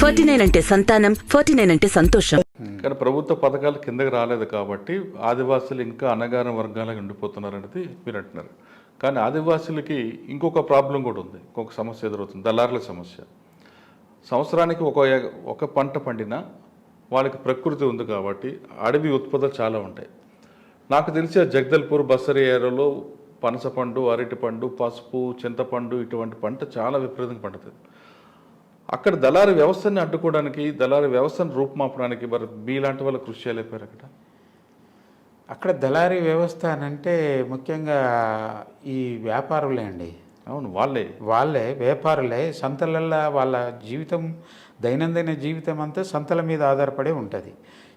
49 అంటే సంతానం, 49 అంటే సంతోషం. కానీ ప్రభుత్వ పథకాలు కిందకి రాలేదు కాబట్టి ఆదివాసులు ఇంకా అణగారిన వర్గాలకు ఉండిపోతున్నారనేది మీరు అంటున్నారు. కానీ ఆదివాసులకి ఇంకొక ప్రాబ్లం కూడా ఉంది, ఇంకొక సమస్య ఎదురవుతుంది, దళారుల సమస్య. సంవత్సరానికి ఒక పంట పండినా వాళ్ళకి ప్రకృతి ఉంది కాబట్టి అడవి ఉత్పత్తులు చాలా ఉంటాయి. నాకు తెలిసి జగదల్పూర్ బస్తర్ ఏరియాలో పనసపండు, అరటిపండు, పసుపు, చింతపండు ఇటువంటి పంట చాలా విపరీతంగా పండుతుంది. అక్కడ దళారీ వ్యవస్థని అడ్డుకోవడానికి, దళారీ వ్యవస్థను రూపుమాపడానికి మరి మీలాంటి వాళ్ళు కృషి చేయలేకపోయారు అక్కడ దళారీ వ్యవస్థ అని అంటే ముఖ్యంగా ఈ వ్యాపారులే అండి. అవును, వాళ్ళే వ్యాపారులే. సంతలల్లో వాళ్ళ జీవితం, దైనందిన జీవితం అంతా సంతల మీద ఆధారపడి ఉంటుంది.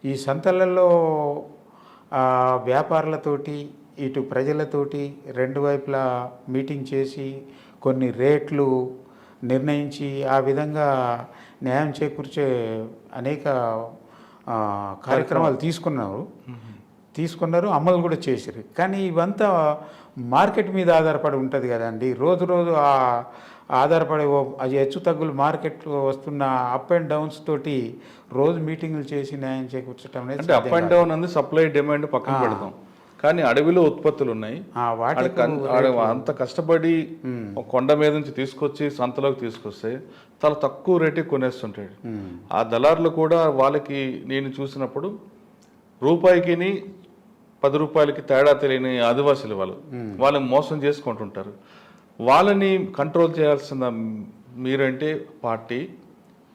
ఈ సంతలలో వ్యాపారులతోటి ఇటు ప్రజలతోటి రెండు వైపులా మీటింగ్ చేసి కొన్ని రేట్లు నిర్ణయించి ఆ విధంగా న్యాయం చేకూర్చే అనేక కార్యక్రమాలు తీసుకున్నారు, అమలు కూడా చేశారు. కానీ ఇవంతా మార్కెట్ మీద ఆధారపడి ఉంటుంది కదండి. రోజు ఆధారపడే అది హెచ్చు తగ్గులు మార్కెట్లో వస్తున్న అప్ అండ్ డౌన్స్ తోటి రోజు మీటింగులు చేసి న్యాయం చేకూర్చడం అనేది అంటే అప్ అండ్ డౌన్ అనేది సప్లై డిమాండ్ పక్కన పెడతాం. కానీ అడవిలో ఉత్పత్తులు ఉన్నాయి, అంత కష్టపడి కొండ మీద నుంచి తీసుకొచ్చి సంతలోకి తీసుకొస్తే చాలా తక్కువ రేటుకి కొనేస్తుంటాడు. ఆ దళారులు కూడా వాళ్ళకి నేను చూసినప్పుడు రూపాయికి 10 రూపాయలకి తేడా తెలియని ఆదివాసులు వాళ్ళని మోసం చేసుకుంటుంటారు. వాళ్ళని కంట్రోల్ చేయాల్సిన మీరంటే పార్టీ,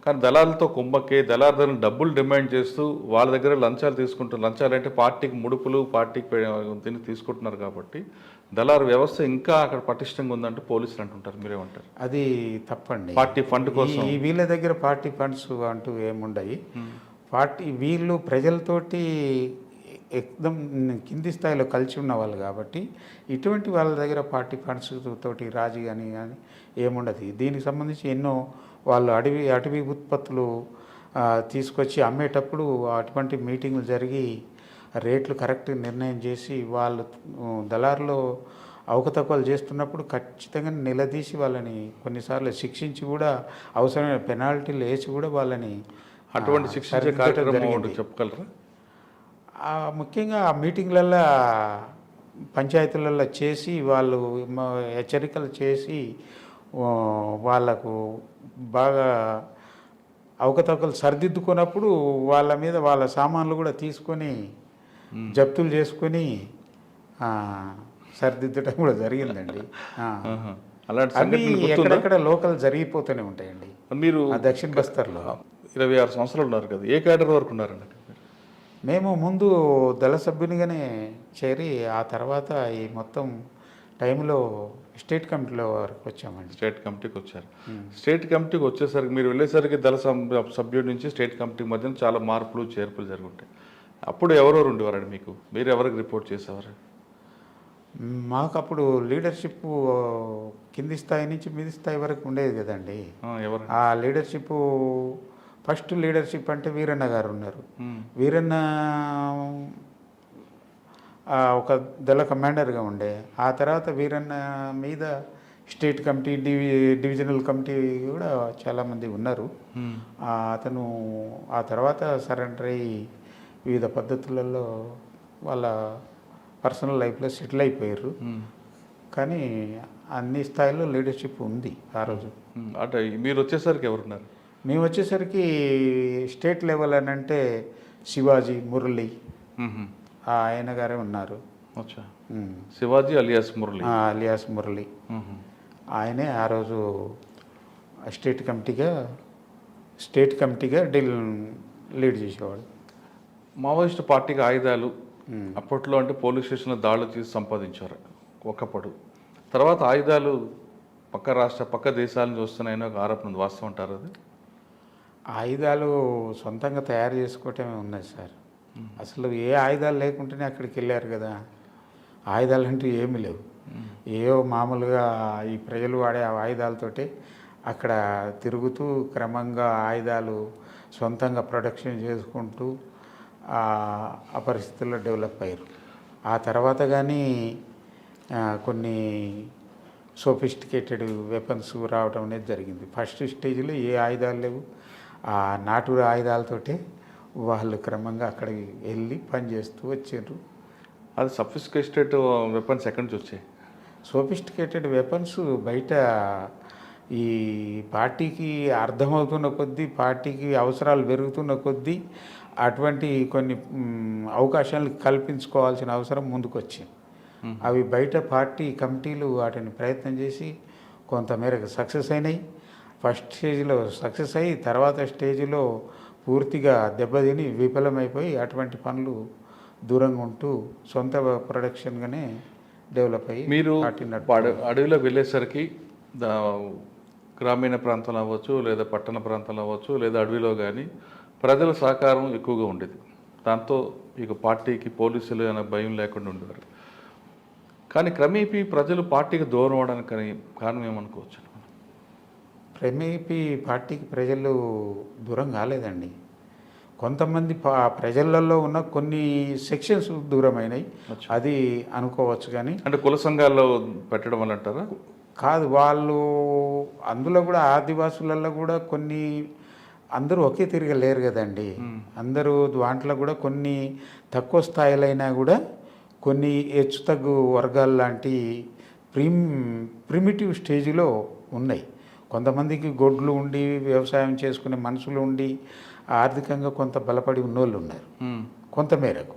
కానీ దళాలతో కుమ్మక్కి దళారులను డబ్బులు డిమాండ్ చేస్తూ వాళ్ళ దగ్గర లంచాలు తీసుకుంటారు. లంచాలు అంటే పార్టీకి ముడుపులు, పార్టీకి తీసుకుంటున్నారు కాబట్టి దళారు వ్యవస్థ ఇంకా అక్కడ పటిష్టంగా ఉందంటే పోలీసులు అంటుంటారు. మీరేమంటారు? అది తప్పండి. పార్టీ ఫండ్ కోసం వీళ్ళ దగ్గర పార్టీ ఫండ్స్ అంటూ ఏముండయి. వీళ్ళు ప్రజలతోటి ఎక్దం కింది స్థాయిలో కలిసి ఉన్న వాళ్ళు కాబట్టి ఇటువంటి వాళ్ళ దగ్గర పార్టీ ఫండ్స్ తోటి రాజీ కానీ ఏముండదు. దీనికి సంబంధించి ఎన్నో వాళ్ళు అటవీ ఉత్పత్తులు తీసుకొచ్చి అమ్మేటప్పుడు అటువంటి మీటింగులు జరిగి రేట్లు కరెక్ట్ నిర్ణయం చేసి వాళ్ళు దళారులో అవకతవకలు చేస్తున్నప్పుడు ఖచ్చితంగా నిలదీసి వాళ్ళని కొన్నిసార్లు శిక్షించి కూడా అవసరమైన పెనాల్టీలు వేసి కూడా వాళ్ళని అటువంటి శిక్షించే కార్యక్రమం చెప్పగలరా? ముఖ్యంగా ఆ మీటింగ్లల్లో పంచాయతీలలో చేసి వాళ్ళు హెచ్చరికలు చేసి వాళ్ళకు బాగా అవకతవకలు సరిదిద్దుకున్నప్పుడు వాళ్ళ మీద వాళ్ళ సామాన్లు కూడా తీసుకొని జప్తులు చేసుకొని సరిదిద్దడం కూడా జరిగిందండి. అవి ఎక్కడెక్కడ లోకల్ జరిగిపోతూనే ఉంటాయండి. మీరు దక్షిణ బస్తర్లో 26 సంవత్సరాలు ఉన్నారు కదా, ఏ క్యాడర్ వరకు ఉన్నారండి? మేము ముందు దళ సభ్యునిగానే చేరి ఆ తర్వాత ఈ మొత్తం టైంలో స్టేట్ కమిటీలో వరకు వచ్చామండి. స్టేట్ కమిటీకి వచ్చారు. స్టేట్ కమిటీకి వచ్చేసరికి మీరు వెళ్ళేసరికి దళ సభ్యుడి నుంచి స్టేట్ కమిటీ మధ్యన చాలా మార్పులు చేర్పులు జరుగుంటాయి. అప్పుడు ఎవరెవరు ఉండేవారండి మీకు? మీరు ఎవరికి రిపోర్ట్ చేసేవారు? మాకు అప్పుడు లీడర్షిప్ కింది స్థాయి నుంచి మీది స్థాయి వరకు ఉండేది కదండి. ఆ లీడర్షిప్ ఫస్ట్ లీడర్షిప్ అంటే వీరన్న గారు ఉన్నారు. వీరన్న ఒక దళ కమాండర్గా ఉండే. ఆ తర్వాత వీరన్న మీద స్టేట్ కమిటీ, డివిజనల్ కమిటీ కూడా చాలామంది ఉన్నారు. అతను ఆ తర్వాత సరెండర్ అయ్యి వివిధ పద్ధతులలో వాళ్ళ పర్సనల్ లైఫ్లో సెటిల్ అయిపోయారు. కానీ అన్ని స్థాయిలో లీడర్షిప్ ఉంది ఆ రోజు. అంటే మీరు వచ్చేసరికి ఎవరున్నారు? మేము వచ్చేసరికి స్టేట్ లెవెల్ అని అంటే శివాజీ, మురళి ఆయన గారే ఉన్నారు. శివాజీ అలియాస్ మురళి ఆయనే ఆ రోజు స్టేట్ కమిటీగా లీడ్ చేసేవాడు. మావోయిస్టు పార్టీకి ఆయుధాలు అప్పట్లో అంటే పోలీస్ స్టేషన్లో దాడులు చేసి సంపాదించారు ఒకప్పుడు. తర్వాత ఆయుధాలు పక్క దేశాల నుంచి వస్తున్నాయని ఒక ఆరోపణ ఉంది, వాస్తవం అంటారు? అది ఆయుధాలు సొంతంగా తయారు చేసుకోవటమే ఉన్నది సార్. అసలు ఏ ఆయుధాలు లేకుంటేనే అక్కడికి వెళ్ళారు కదా. ఆయుధాలు అంటూ ఏమీ లేవు. ఏవో మామూలుగా ఈ ప్రజలు వాడే ఆయుధాలతోటి అక్కడ తిరుగుతూ క్రమంగా ఆయుధాలు సొంతంగా ప్రొడక్షన్ చేసుకుంటూ ఆ పరిస్థితుల్లో డెవలప్ అయ్యారు. ఆ తర్వాత కానీ కొన్ని సోఫిస్టికేటెడ్ వెపన్స్ రావడం అనేది జరిగింది. ఫస్ట్ స్టేజ్లో ఏ ఆయుధాలు లేవు. ఆ నాటు ఆయుధాలతోటే వాళ్ళు క్రమంగా అక్కడికి వెళ్ళి పనిచేస్తూ వచ్చారు. అది సఫిస్టికేటెడ్ వెపన్స్ ఎక్కడి నుంచి వచ్చాయి? సోఫిస్టికేటెడ్ వెపన్స్ బయట ఈ పార్టీకి అర్థమవుతున్న కొద్దీ, పార్టీకి అవసరాలు పెరుగుతున్న కొద్దీ అటువంటి కొన్ని అవకాశాలు కల్పించుకోవాల్సిన అవసరం ముందుకొచ్చింది. అవి బయట పార్టీ కమిటీలు వాటిని ప్రయత్నం చేసి కొంతమేరకు సక్సెస్ అయినాయి. ఫస్ట్ స్టేజ్లో సక్సెస్ అయ్యి తర్వాత స్టేజ్లో పూర్తిగా దెబ్బతిని విఫలమైపోయి అటువంటి పనులు దూరంగా ఉంటూ సొంత ప్రొడక్షన్గానే డెవలప్ అయ్యి మీరు అడవిలో వెళ్ళేసరికి గ్రామీణ ప్రాంతాలు అవ్వచ్చు, లేదా పట్టణ ప్రాంతాలు అవ్వచ్చు, లేదా అడవిలో కానీ ప్రజల సహకారం ఎక్కువగా ఉండేది. దాంతో ఇక పార్టీకి పోలీసులు అనే భయం లేకుండా ఉండేవారు. కానీ క్రమేపీ ప్రజలు పార్టీకి దూరం అవడానికి కారణం ఏమనుకోవచ్చు? క్రమేపీ పార్టీకి ప్రజలు దూరం కాలేదండి. కొంతమంది ప్రజలలో ఉన్న కొన్ని సెక్షన్స్ దూరమైనాయి, అది అనుకోవచ్చు. కానీ అంటే కుల సంఘాల్లో పెట్టడం వల్ల అంటారా? కాదు, వాళ్ళు అందులో కూడా ఆదివాసులలో కూడా కొన్ని అందరూ ఒకే తిరిగి లేరు కదండి. అందరూ దాంట్లో కూడా కొన్ని తక్కువ స్థాయిలైనా కూడా కొన్ని హెచ్చు తగ్గు వర్గాలు లాంటి ప్రిమిటివ్ స్టేజ్లో ఉన్నాయి. కొంతమందికి గొడ్లు ఉండి వ్యవసాయం చేసుకునే మనుషులు ఉండి ఆర్థికంగా కొంత బలపడి ఉన్నోళ్ళు ఉన్నారు కొంతమేరకు.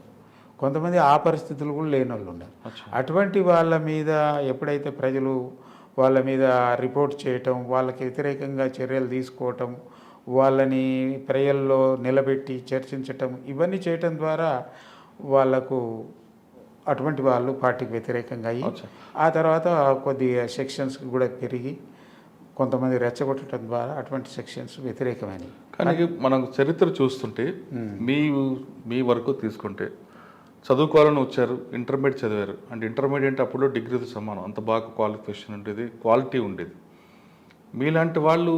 కొంతమంది ఆ పరిస్థితులు కూడా లేని వాళ్ళు ఉన్నారు. అటువంటి వాళ్ళ మీద ఎప్పుడైతే ప్రజలు వాళ్ళ మీద రిపోర్ట్ చేయటం, వాళ్ళకి వ్యతిరేకంగా చర్యలు తీసుకోవటం, వాళ్ళని ప్రజల్లో నిలబెట్టి చర్చించటం, ఇవన్నీ చేయటం ద్వారా వాళ్ళకు అటువంటి వాళ్ళు పార్టీకి వ్యతిరేకంగా అయ్యి ఆ తర్వాత కొద్దిగా సెక్షన్స్కి కూడా పెరిగి కొంతమంది రెచ్చగొట్టడం ద్వారా అటువంటి సెక్షన్స్ వ్యతిరేకమైనవి. కానీ మనం చరిత్ర చూస్తుంటే మీ వరకు తీసుకుంటే చదువుకోవాలని వచ్చారు, ఇంటర్మీడియట్ చదివారు. అంటే ఇంటర్మీడియట్ అప్పుడు డిగ్రీతో సమానం, అంత బాగా క్వాలిఫికేషన్ ఉండేది, క్వాలిటీ ఉండేది. మీలాంటి వాళ్ళు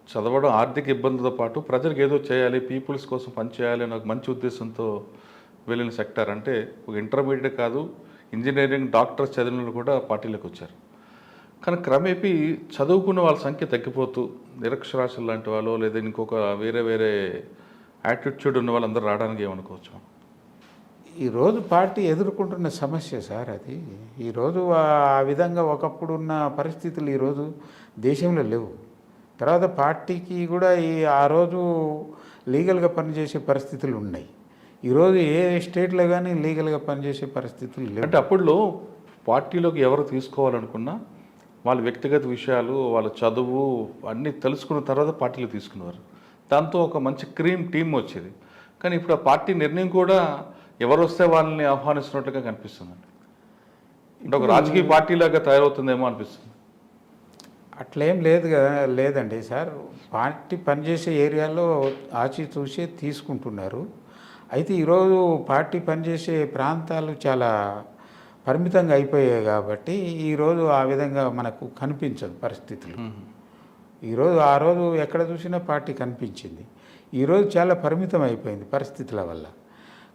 చదవడం ఆర్థిక ఇబ్బందులతో పాటు ప్రజలకు ఏదో చేయాలి, పీపుల్స్ కోసం పనిచేయాలి అని ఒక మంచి ఉద్దేశంతో వెళ్ళిన సెక్టర్. అంటే ఒక ఇంటర్మీడియట్ కాదు, ఇంజనీరింగ్, డాక్టర్స్ చదివిన కూడా పార్టీలోకి వచ్చారు. కానీ క్రమేపీ చదువుకున్న వాళ్ళ సంఖ్య తగ్గిపోతూ నిరక్షరాస్యులు లాంటి వాళ్ళు, లేదా ఇంకొక వేరే యాటిట్యూడ్ ఉన్న వాళ్ళందరూ రావడానికి ఏమనుకోవచ్చు? ఈరోజు పార్టీ ఎదుర్కొంటున్న సమస్య సార్ అది. ఈరోజు ఆ విధంగా ఒకప్పుడు ఉన్న పరిస్థితులు ఈరోజు దేశంలో లేవు. తర్వాత పార్టీకి కూడా ఆ రోజు లీగల్గా పనిచేసే పరిస్థితులు ఉన్నాయి. ఈరోజు ఏ స్టేట్లో కానీ లీగల్గా పనిచేసే పరిస్థితులు లేవు. అంటే అప్పుడులో పార్టీలోకి ఎవరు తీసుకోవాలనుకున్నా వాళ్ళ వ్యక్తిగత విషయాలు, వాళ్ళ చదువు అన్నీ తెలుసుకున్న తర్వాత పార్టీలో తీసుకునేవారు. దాంతో ఒక మంచి టీం వచ్చేది. కానీ ఇప్పుడు ఆ పార్టీ నిర్ణయం కూడా ఎవరు వస్తే వాళ్ళని ఆహ్వానిస్తున్నట్టుగా కనిపిస్తుందండి. అంటే ఒక రాజకీయ పార్టీలాగా తయారవుతుందేమో అనిపిస్తుంది. అట్లేం లేదు కదా, లేదండి సార్. పార్టీ పనిచేసే ఏరియాలో ఆచితూచి తీసుకుంటున్నారు. అయితే ఈరోజు పార్టీ పనిచేసే ప్రాంతాలు చాలా పరిమితంగా అయిపోయాయి కాబట్టి ఈరోజు ఆ విధంగా మనకు కనిపించదు పరిస్థితులు. ఈరోజు ఆ రోజు ఎక్కడ చూసినా పార్టీ కనిపించింది. ఈరోజు చాలా పరిమితం అయిపోయింది పరిస్థితుల వల్ల.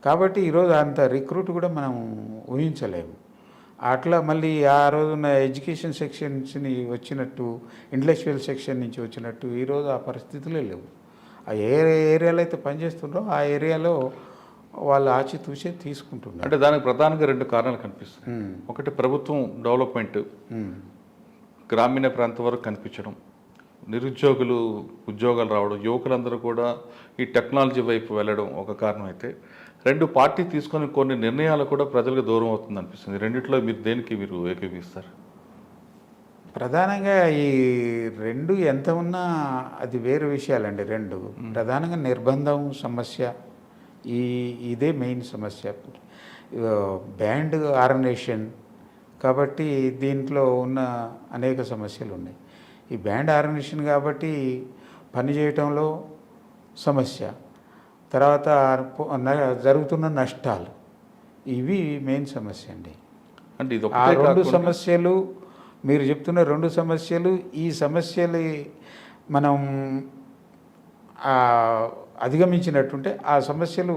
కాబట్టి ఈరోజు అంత రిక్రూట్ కూడా మనం ఊహించలేము. అట్లా మళ్ళీ ఆ రోజున్న ఎడ్యుకేషన్ సెక్షన్స్ని వచ్చినట్టు, ఇండస్ట్రియల్ సెక్షన్ నుంచి వచ్చినట్టు ఈరోజు ఆ పరిస్థితులే లేవు. ఆ ఏరియాలో అయితే పనిచేస్తుండ్రో ఆ ఏరియాలో వాళ్ళు ఆచితూచే తీసుకుంటున్నారు. అంటే దానికి ప్రధానంగా 2 కారణాలు కనిపిస్తాయి. ఒకటి ప్రభుత్వం డెవలప్మెంట్, గ్రామీణ ప్రాంతం వరకు కనిపించడం, నిరుద్యోగులు ఉద్యోగాలు రావడం, యువకులందరూ కూడా ఈ టెక్నాలజీ వైపు వెళ్ళడం ఒక కారణం అయితే, 2 పార్టీ తీసుకొని కొన్ని నిర్ణయాలు కూడా ప్రజలకు దూరం అవుతుంది అనిపిస్తుంది. రెండిట్లో మీరు దేనికి ఏకీపిస్తారు? ప్రధానంగా ఈ 2 ఎంత ఉన్నా అది వేరు విషయాలండి. 2 ప్రధానంగా నిర్బంధం సమస్య, ఇదే మెయిన్ సమస్య. బ్యాండ్ ఆర్గనైజేషన్ కాబట్టి దీంట్లో ఉన్న అనేక సమస్యలు ఉన్నాయి. ఈ బ్యాండ్ ఆర్గనైజేషన్ కాబట్టి పనిచేయటంలో సమస్య, తర్వాత జరుగుతున్న నష్టాలు, ఇవి మెయిన్ సమస్య అండి. అంటే ఇది ఆ 2 సమస్యలు మీరు చెప్తున్న 2 సమస్యలు, ఈ సమస్యలు మనం అధిగమించినట్టుంటే ఆ సమస్యలు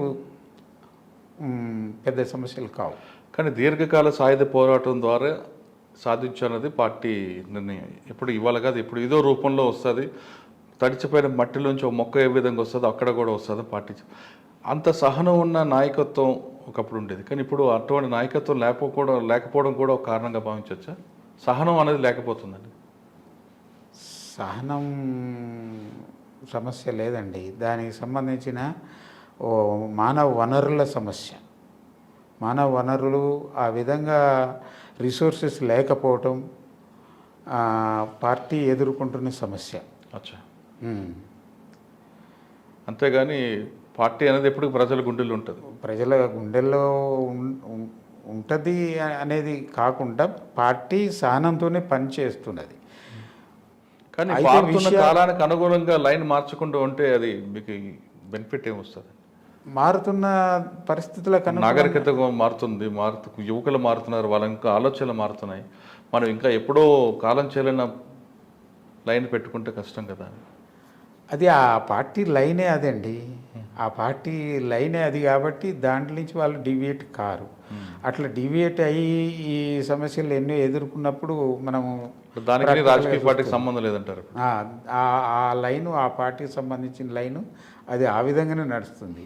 పెద్ద సమస్యలు కావు. కానీ దీర్ఘకాల సాయుధ పోరాటం ద్వారా సాధించన్నది పార్టీ నిర్ణయం. ఎప్పుడు ఇవాళ కాదు, ఇప్పుడు ఏదో రూపంలో వస్తుంది. తడిచిపోయిన మట్టిలోంచి ఒక మొక్క ఏ విధంగా వస్తుందో అక్కడ కూడా వస్తుందో పార్టీ అంత సహనం ఉన్న నాయకత్వం ఒకప్పుడు ఉండేది. కానీ ఇప్పుడు అటువంటి నాయకత్వం లేకపోవడం కూడా ఒక కారణంగా భావించవచ్చా? సహనం అనేది లేకపోతుందండి. సహనం సమస్య లేదండి, దానికి సంబంధించిన మానవ వనరుల సమస్య. మానవ వనరులు ఆ విధంగా రిసోర్సెస్ లేకపోవటం పార్టీ ఎదుర్కొంటున్న సమస్య. అచ్చా. అంతేగాని పార్టీ అనేది ఎప్పుడు ప్రజల గుండెల్లో ఉంటుంది. ప్రజల గుండెల్లో ఉంటుంది అనేది కాకుండా పార్టీ సహనంతోనే పనిచేస్తున్నది. కానీ మారుతున్న కాలానికి అనుగుణంగా లైన్ మార్చకుండా ఉంటే అది మీకు బెనిఫిట్ ఏమొస్తుంది? మారుతున్న పరిస్థితులకు నాగరికత మారుతుంది, యువకులు మారుతున్నారు, వాళ్ళ ఇంకా ఆలోచనలు మారుతున్నాయి. మనం ఇంకా ఎప్పుడో కాలం చేయలేన లైన్ పెట్టుకుంటే కష్టం కదా. అది ఆ పార్టీ లైనే అదండి, ఆ పార్టీ లైనే అది కాబట్టి దాంట్లో నుంచి వాళ్ళు డివియేట్ కారు. అట్లా డివియేట్ అయ్యి ఈ సమస్యలు ఎన్నో ఎదుర్కొన్నప్పుడు మనము దానికి రాజకీయ పార్టీకి సంబంధం లేదంటారు. ఆ లైను, ఆ పార్టీకి సంబంధించిన లైను అది ఆ విధంగానే నడుస్తుంది.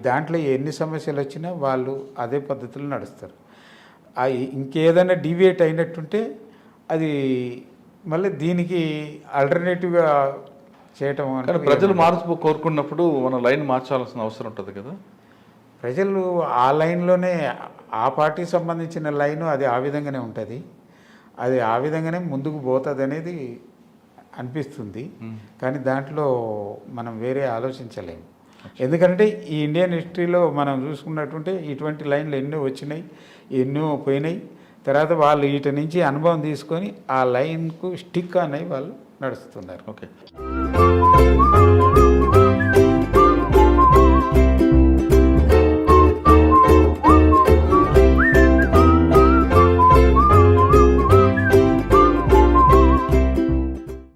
దాంట్లో ఎన్ని సమస్యలు వచ్చినా వాళ్ళు అదే పద్ధతిలో నడుస్తారు. ఇంకేదైనా డివియేట్ అయినట్టుంటే అది మళ్ళీ దీనికి ఆల్టర్నేటివ్గా చేయటం. కానీ ప్రజలు మార్పు కోరుకున్నప్పుడు మన లైన్ మార్చాల్సిన అవసరం ఉంటుంది కదా. ప్రజలు ఆ లైన్లోనే, ఆ పార్టీకి సంబంధించిన లైను అది ఆ విధంగానే ఉంటుంది, అది ఆ విధంగానే ముందుకు పోతుంది అనేది అనిపిస్తుంది. కానీ దాంట్లో మనం వేరే ఆలోచించలేము. ఎందుకంటే ఈ ఇండియన్ హిస్టరీలో మనం చూసుకున్నట్టుంటే ఇటువంటి లైన్లు ఎన్నో వచ్చినాయి, ఎన్నో పోయినాయి. తర్వాత వాళ్ళు వీటి నుంచి అనుభవం తీసుకొని ఆ లైన్కు స్టిక్ అనేవి వాళ్ళు నడుస్తున్నారు. ఓకే.